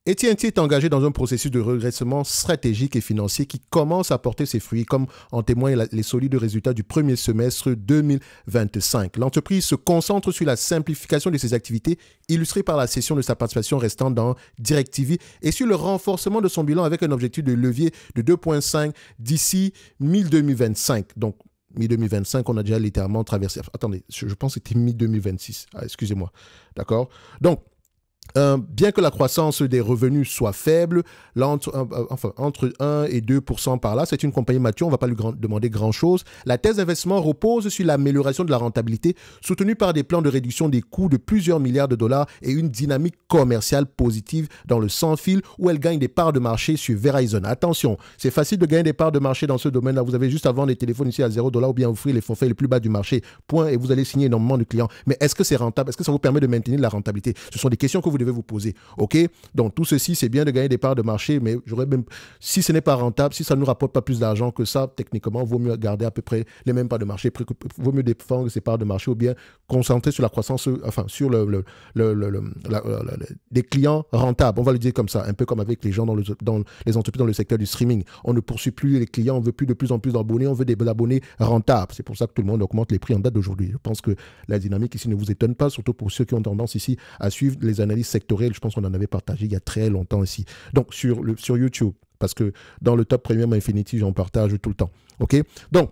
AT&T est engagé dans un processus de redressement stratégique et financier qui commence à porter ses fruits, comme en témoignent les solides résultats du premier semestre 2025. L'entreprise se concentre sur la simplification de ses activités, illustrée par la cession de sa participation restante dans DirecTV, et sur le renforcement de son bilan avec un objectif de levier de 2,5 d'ici mi-2025. Donc, mi-2025, on a déjà littéralement traversé. Attendez, je pense que c'était mi-2026. Ah, excusez-moi. D'accord? Donc, bien que la croissance des revenus soit faible, là, entre 1 et 2% par là, c'est une compagnie mature, on ne va pas lui demander grand-chose. La thèse d'investissement repose sur l'amélioration de la rentabilité, soutenue par des plans de réduction des coûts de plusieurs milliards de dollars et une dynamique commerciale positive dans le sans-fil où elle gagne des parts de marché sur Verizon. Attention, c'est facile de gagner des parts de marché dans ce domaine-là. Vous avez juste à vendre des téléphones ici à $0 ou bien offrir les forfaits les plus bas du marché, point, et vous allez signer énormément de clients. Mais est-ce que c'est rentable? Est-ce que ça vous permet de maintenir la rentabilité? Ce sont des questions que vous devez vous poser. OK? Donc, tout ceci, c'est bien de gagner des parts de marché, mais si ce n'est pas rentable, si ça ne nous rapporte pas plus d'argent que ça, techniquement, il vaut mieux garder à peu près les mêmes parts de marché. Il vaut mieux défendre ces parts de marché ou bien concentrer sur la croissance, enfin, sur des clients rentables. On va le dire comme ça, un peu comme avec les gens dans les entreprises dans le secteur du streaming. On ne poursuit plus les clients, on veut plus de plus en plus d'abonnés, on veut des abonnés rentables. C'est pour ça que tout le monde augmente les prix en date d'aujourd'hui. Je pense que la dynamique ici ne vous étonne pas, surtout pour ceux qui ont tendance ici à suivre les analyses sectorielles. Je pense qu'on en avait partagé il y a très longtemps ici. Donc, sur YouTube, parce que dans le top Premium Infinity, j'en partage tout le temps. OK? Donc,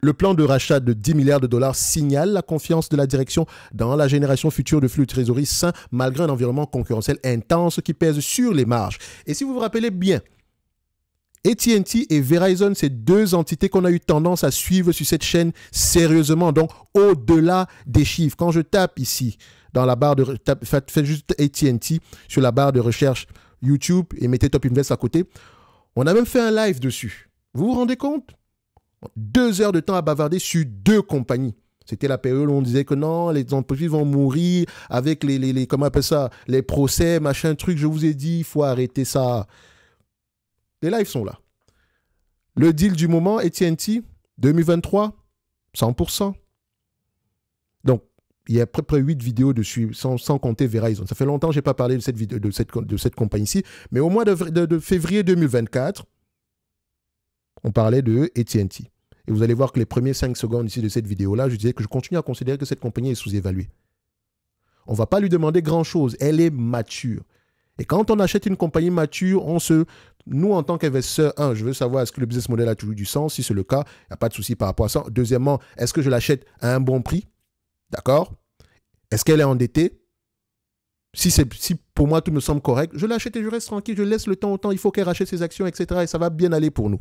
le plan de rachat de 10 milliards de dollars signale la confiance de la direction dans la génération future de flux de trésorerie sain, malgré un environnement concurrentiel intense qui pèse sur les marges. Et si vous vous rappelez bien, AT&T et Verizon, c'est deux entités qu'on a eu tendance à suivre sur cette chaîne sérieusement, donc au-delà des chiffres. Quand je tape ici, dans la barre de... Faites juste AT&T sur la barre de recherche YouTube et mettez Top Invest à côté. On a même fait un live dessus. Vous vous rendez compte? 2 heures de temps à bavarder sur 2 compagnies. C'était la période où on disait que non, les entreprises vont mourir avec comment on appelle ça, les procès, machin, truc. Je vous ai dit, il faut arrêter ça. Les lives sont là. Le deal du moment, AT&T, 2023, 100%. Donc, il y a à peu près 8 vidéos dessus, sans compter Verizon. Ça fait longtemps que je n'ai pas parlé de cette compagnie-ci. Mais au mois de février 2024, on parlait de AT&T. Et vous allez voir que les premiers 5 secondes ici de cette vidéo-là, je disais que je continue à considérer que cette compagnie est sous-évaluée. On ne va pas lui demander grand-chose. Elle est mature. Et quand on achète une compagnie mature, nous, en tant qu'investisseurs, je veux savoir est-ce que le business model a toujours du sens. Si c'est le cas, il n'y a pas de souci par rapport à ça. Deuxièmement, est-ce que je l'achète à un bon prix? D'accord? Est-ce qu'elle est endettée? Si pour moi tout me semble correct, je l'achète et je reste tranquille. Je laisse le temps au temps. Il faut qu'elle rachète ses actions, etc. Et ça va bien aller pour nous.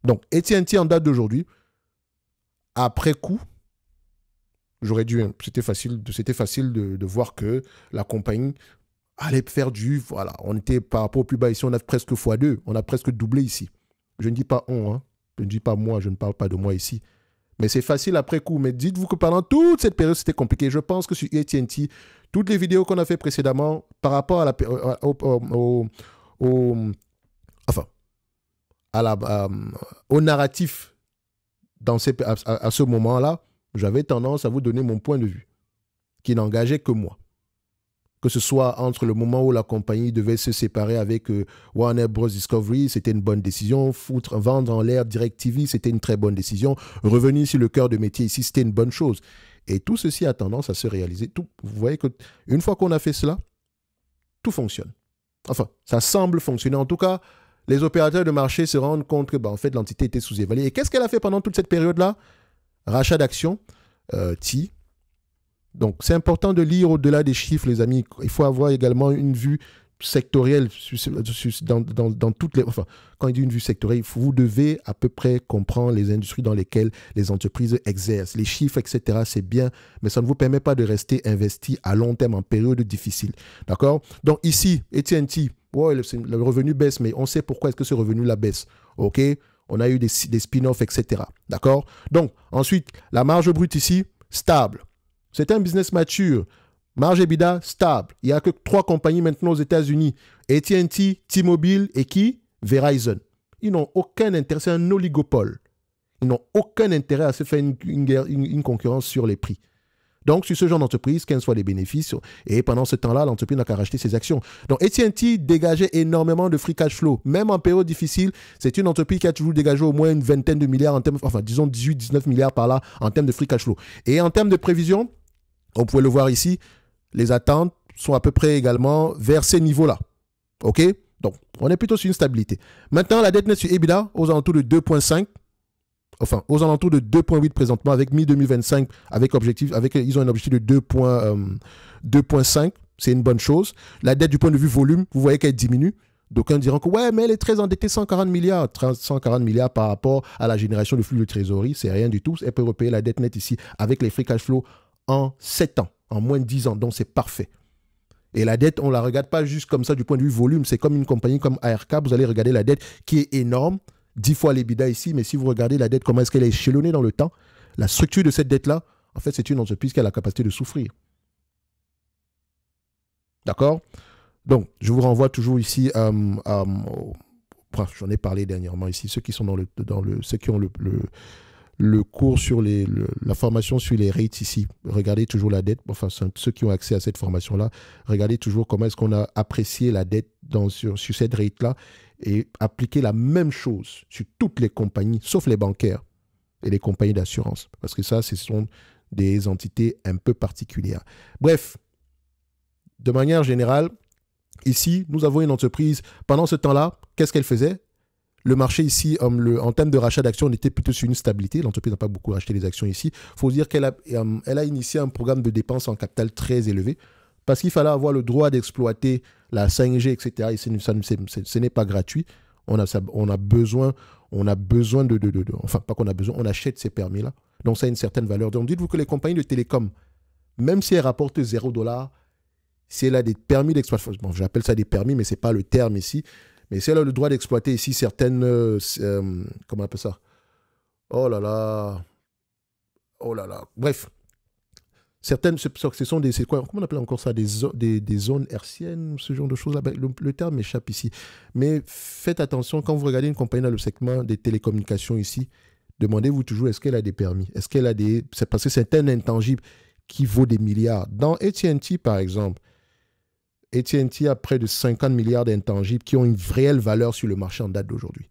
Donc, AT&T en date d'aujourd'hui, après coup, c'était facile de voir que la compagnie allait faire voilà, on était par rapport au plus bas ici, on a presque x2, on a presque doublé ici. Je ne dis pas je ne dis pas moi, je ne parle pas de moi ici. Mais c'est facile après coup. Mais dites-vous que pendant toute cette période, c'était compliqué. Je pense que sur AT&T, toutes les vidéos qu'on a fait précédemment, par rapport à au narratif à ce moment-là, j'avais tendance à vous donner mon point de vue, qui n'engageait que moi. Que ce soit entre le moment où la compagnie devait se séparer avec Warner Bros. Discovery, c'était une bonne décision. Vendre en l'air DirecTV, c'était une très bonne décision. Revenir sur le cœur de métier ici, c'était une bonne chose. Et tout ceci a tendance à se réaliser. Vous voyez qu'une fois qu'on a fait cela, tout fonctionne. Enfin, ça semble fonctionner. En tout cas, les opérateurs de marché se rendent compte que en fait, l'entité était sous-évaluée. Et qu'est-ce qu'elle a fait pendant toute cette période-là? Rachat d'actions, T. Donc, c'est important de lire au-delà des chiffres, les amis. Il faut avoir également une vue sectorielle dans toutes les... Enfin, quand il dit une vue sectorielle, vous devez à peu près comprendre les industries dans lesquelles les entreprises exercent. Les chiffres, etc., c'est bien, mais ça ne vous permet pas de rester investi à long terme en période difficile. D'accord? Donc, ici, AT&T, le revenu baisse, mais on sait pourquoi est-ce que ce revenu-là baisse. OK? On a eu des spin-offs, etc. D'accord? Donc, ensuite, la marge brute ici, stable. C'est un business mature. Marge EBITDA, stable. Il n'y a que 3 compagnies maintenant aux États-Unis. AT&T, T-Mobile et qui? Verizon. Ils n'ont aucun intérêt. C'est un oligopole. Ils n'ont aucun intérêt à se faire une concurrence sur les prix. Donc, sur ce genre d'entreprise, quels soient les bénéfices, et pendant ce temps-là, l'entreprise n'a qu'à racheter ses actions. Donc, AT&T dégageait énormément de free cash flow. Même en période difficile, c'est une entreprise qui a toujours dégagé au moins une vingtaine de milliards, disons 18-19 milliards par là, en termes de free cash flow. Et en termes de prévision, on pouvait le voir ici, les attentes sont à peu près également vers ces niveaux-là. OK? Donc, on est plutôt sur une stabilité. Maintenant, la dette nette sur EBITDA, aux alentours de 2,5. Enfin, aux alentours de 2,8 présentement, avec mi-2025, ils ont un objectif de 2,5. C'est une bonne chose. La dette du point de vue volume, vous voyez qu'elle diminue. D'aucuns diront que ouais, mais elle est très endettée, 140 milliards. 140 milliards par rapport à la génération de flux de trésorerie, c'est rien du tout. Elle peut repayer la dette nette ici avec les free cash flow en 7 ans, en moins de 10 ans. Donc, c'est parfait. Et la dette, on ne la regarde pas juste comme ça du point de vue volume. C'est comme une compagnie comme ARK. Vous allez regarder la dette qui est énorme. 10 fois l'EBITDA ici, mais si vous regardez la dette, comment est-ce qu'elle est échelonnée dans le temps, la structure de cette dette-là, en fait, c'est une entreprise qui a la capacité de souffrir. D'accord? Donc, je vous renvoie toujours ici, j'en ai parlé dernièrement ici, ceux qui sont ceux qui ont le cours sur la formation sur les rates ici, regardez toujours la dette, enfin, ceux qui ont accès à cette formation-là, regardez toujours comment est-ce qu'on a apprécié la dette sur cette rate-là, et appliquer la même chose sur toutes les compagnies, sauf les bancaires et les compagnies d'assurance. Parce que ça, ce sont des entités un peu particulières. Bref, de manière générale, ici, nous avons une entreprise. Pendant ce temps-là, qu'est-ce qu'elle faisait? Le marché ici, en termes de rachat d'actions, on était plutôt sur une stabilité. L'entreprise n'a pas beaucoup racheté les actions ici. Il faut dire qu'elle a initié un programme de dépenses en capital très élevé. Parce qu'il fallait avoir le droit d'exploiter la 5G, etc. Et ce n'est pas gratuit. On a besoin enfin, pas qu'on a besoin, on achète ces permis-là. Donc, ça a une certaine valeur. Donc, dites-vous que les compagnies de télécom, même si elles rapportent $0, si elle a des permis d'exploitation, bon, j'appelle ça des permis, mais ce n'est pas le terme ici, mais si elle a le droit d'exploiter ici certaines, comment on appelle ça? Oh là là, bref. Certaines, ce sont des, c'est quoi, comment on appelle encore ça, des zones hertziennes, ce genre de choses-là. Le terme m'échappe ici. Mais faites attention, quand vous regardez une compagnie dans le segment des télécommunications ici, demandez-vous toujours, est-ce qu'elle a des permis? Est-ce qu'elle a des... C'est parce que c'est un intangible qui vaut des milliards. Dans AT&T, par exemple, AT&T a près de 50 milliards d'intangibles qui ont une réelle valeur sur le marché en date d'aujourd'hui.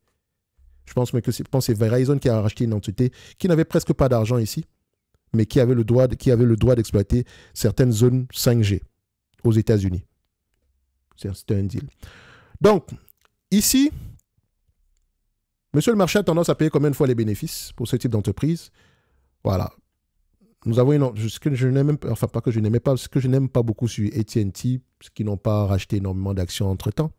Je pense que c'est Verizon qui a racheté une entité qui n'avait presque pas d'argent ici, mais qui avait le droit d'exploiter certaines zones 5G aux États-Unis. C'était un deal. Donc, ici, monsieur le marché a tendance à payer combien de fois les bénéfices pour ce type d'entreprise? Voilà. Nous avons ce que je n'aime pas, enfin pas que je n'aimais pas, ce que je n'aime pas beaucoup sur AT&T, parce qu'ils n'ont pas racheté énormément d'actions entre-temps.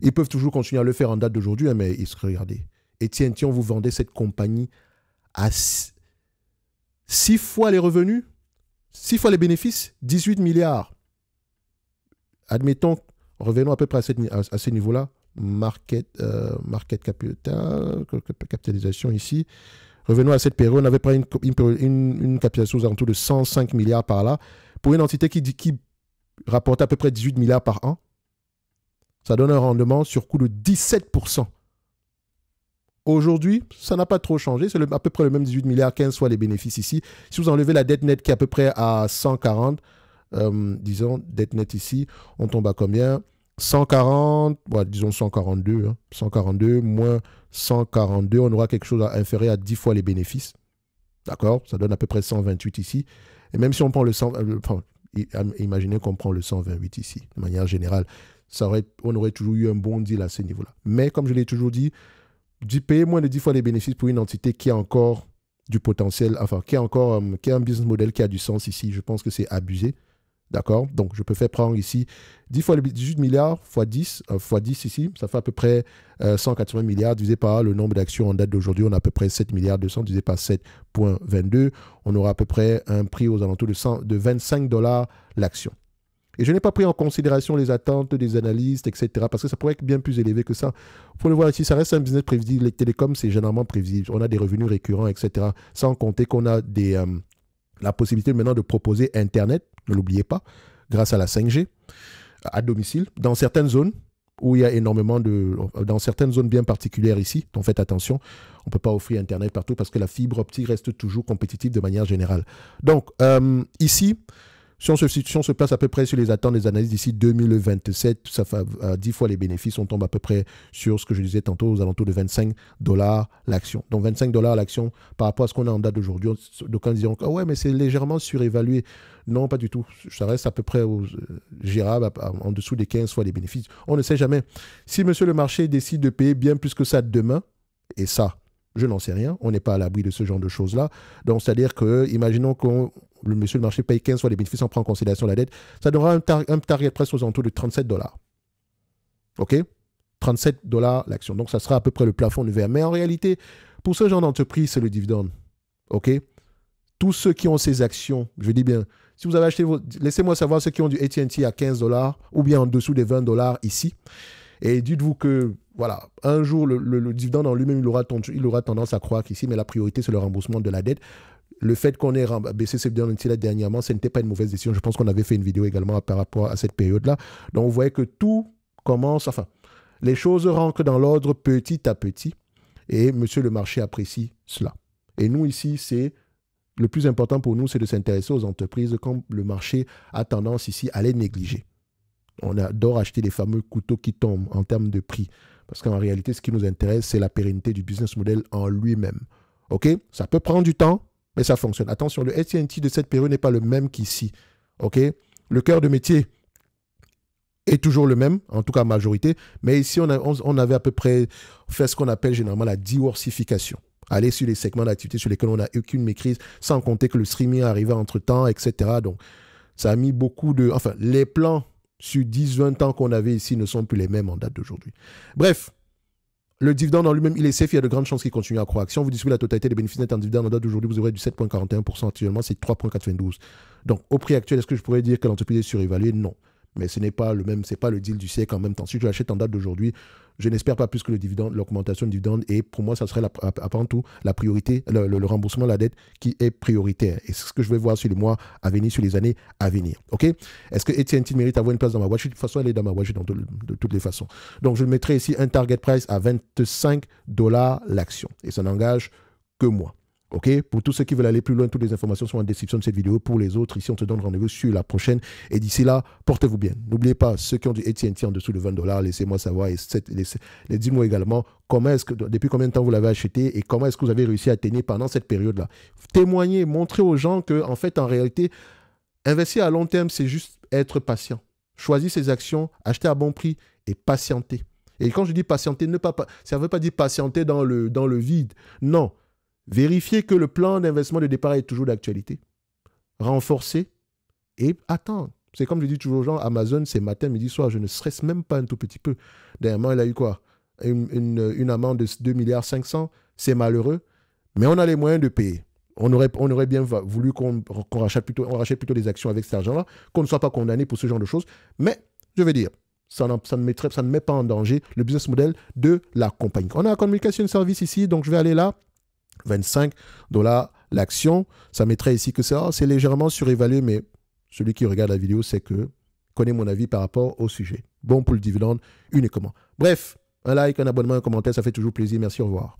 Ils peuvent toujours continuer à le faire en date d'aujourd'hui, hein, mais regardez, AT&T, on vous vendait cette compagnie à 6 fois les revenus, 6 fois les bénéfices, 18 milliards. Admettons, revenons à peu près à ce niveau-là. Market capitalisation ici. Revenons à cette période, on avait pris une capitalisation aux alentours de 105 milliards par là. Pour une entité qui rapporte à peu près 18 milliards par an, ça donne un rendement sur coût de 17%. Aujourd'hui, ça n'a pas trop changé. C'est à peu près le même 18 milliards, 15 fois les bénéfices ici. Si vous enlevez la dette nette qui est à peu près à 140, disons, dette nette ici, on tombe à combien? 140, ouais, disons 142. Hein. 142 moins 142, on aura quelque chose inférieur à 10 fois les bénéfices. D'accord? Ça donne à peu près 128 ici. Et même si on prend le 100, imaginez qu'on prend le 128 ici, de manière générale, on aurait toujours eu un bon deal à ce niveau-là. Mais comme je l'ai toujours dit, payer moins de 10 fois les bénéfices pour une entité qui a encore du potentiel, enfin, qui a un business model qui a du sens ici, je pense que c'est abusé. D'accord? Donc, je peux faire prendre ici 10 fois les 18 milliards fois 10 ici, ça fait à peu près 180 milliards divisé par le nombre d'actions en date d'aujourd'hui. On a à peu près 7 milliards 200 divisé par 7,22. On aura à peu près un prix aux alentours de $25 l'action. Et je n'ai pas pris en considération les attentes des analystes, etc. parce que ça pourrait être bien plus élevé que ça. Il faut le voir ici, ça reste un business prévisible. Les télécoms, c'est généralement prévisible. On a des revenus récurrents, etc. Sans compter qu'on a la possibilité maintenant de proposer Internet, ne l'oubliez pas, grâce à la 5G, à domicile, dans certaines zones où il y a énormément de... Dans certaines zones bien particulières ici, donc faites attention, on ne peut pas offrir Internet partout parce que la fibre optique reste toujours compétitive de manière générale. Donc, ici, si on se place à peu près sur les attentes des analyses d'ici 2027, ça fait 10 fois les bénéfices, on tombe à peu près sur ce que je disais tantôt, aux alentours de 25 $ l'action. Donc 25 $ l'action par rapport à ce qu'on a en date d'aujourd'hui. Donc on diront, ah ouais, mais c'est légèrement surévalué. Non, pas du tout. Ça reste à peu près gérable, en dessous des 15 fois les bénéfices. On ne sait jamais. Si monsieur le marché décide de payer bien plus que ça demain, et ça, je n'en sais rien, on n'est pas à l'abri de ce genre de choses-là. Donc, c'est-à-dire que, imaginons que le monsieur le marché paye 15 fois les bénéfices, on prend en considération la dette, ça donnera un target presque aux alentours de 37 $. OK? 37 $ l'action. Donc, ça sera à peu près le plafond de verre. Mais en réalité, pour ce genre d'entreprise, c'est le dividende. OK? Tous ceux qui ont ces actions, je dis bien, si vous avez acheté laissez-moi savoir ceux qui ont du AT&T à 15 $ ou bien en dessous des 20 $ ici. Et dites-vous que, voilà, un jour, le dividende en lui-même, il aura tendance à croître ici, mais la priorité, c'est le remboursement de la dette. Le fait qu'on ait baissé ce dividende dernièrement, ce n'était pas une mauvaise décision. Je pense qu'on avait fait une vidéo également par rapport à cette période-là. Donc, vous voyez que tout commence, enfin, les choses rentrent dans l'ordre petit à petit. Et monsieur le marché apprécie cela. Et nous, ici, le plus important pour nous, c'est de s'intéresser aux entreprises quand le marché a tendance ici à les négliger. On adore acheter les fameux couteaux qui tombent en termes de prix. Parce qu'en réalité, ce qui nous intéresse, c'est la pérennité du business model en lui-même. OK? Ça peut prendre du temps, mais ça fonctionne. Attention, le AT&T de cette période n'est pas le même qu'ici. OK? Le cœur de métier est toujours le même, en tout cas majorité. Mais ici, on avait à peu près fait ce qu'on appelle généralement la diversification. Aller sur les segments d'activité sur lesquels on n'a aucune maîtrise, sans compter que le streaming est arrivé entre-temps, etc. Donc, ça a mis beaucoup de... Enfin, les plans sur 10-20 ans qu'on avait ici ne sont plus les mêmes en date d'aujourd'hui. Bref, le dividende en lui-même, il est safe, il y a de grandes chances qu'il continue à croître. Si on vous distribue la totalité des bénéfices nets en dividende en date d'aujourd'hui, vous aurez du 7,41%. Actuellement, c'est 3,92%. Donc, au prix actuel, est-ce que je pourrais dire que l'entreprise est surévaluée? Non. Mais ce n'est pas le même, c'est pas le deal du siècle en même temps. Si je l'achète en date d'aujourd'hui, je n'espère pas plus que le dividende, l'augmentation du dividende. Et pour moi, ça serait avant tout la priorité, le remboursement de la dette qui est prioritaire. Et c'est ce que je vais voir sur les mois à venir, sur les années à venir. OK? Est-ce que AT&T mérite d'avoir une place dans ma watch? De toute façon, elle est dans ma watch de toutes les façons. Donc, je mettrai ici un target price à 25 $ l'action. Et ça n'engage que moi. OK? Pour tous ceux qui veulent aller plus loin, toutes les informations sont en description de cette vidéo. Pour les autres, ici, on te donne rendez-vous sur la prochaine. Et d'ici là, portez-vous bien. N'oubliez pas, ceux qui ont du AT&T en dessous de 20 $, laissez-moi savoir. Et dites-moi également depuis combien de temps vous l'avez acheté et comment est-ce que vous avez réussi à tenir pendant cette période-là. Témoignez, montrez aux gens que, en fait, en réalité, investir à long terme, c'est juste être patient. Choisir ses actions, acheter à bon prix et patienter. Et quand je dis patienter, ça ne veut pas dire patienter dans le vide. Non. Vérifiez que le plan d'investissement de départ est toujours d'actualité. Renforcer et attendre. C'est comme je dis toujours aux gens, Amazon, c'est matin, midi, soir, je ne stresse même pas un tout petit peu. Dernièrement, il a eu quoi? Une amende de 2,5 milliards. C'est malheureux, mais on a les moyens de payer. On aurait bien voulu qu'on rachète plutôt des actions avec cet argent-là, qu'on ne soit pas condamné pour ce genre de choses. Mais, je vais dire, ça ne met pas en danger le business model de la compagnie. On a un communication service ici, donc je vais aller là. 25 $ l'action. Ça mettrait ici que c'est légèrement surévalué, mais celui qui regarde la vidéo sait que connaît mon avis par rapport au sujet. Bon pour le dividende uniquement. Bref, un like, un abonnement, un commentaire, ça fait toujours plaisir. Merci, au revoir.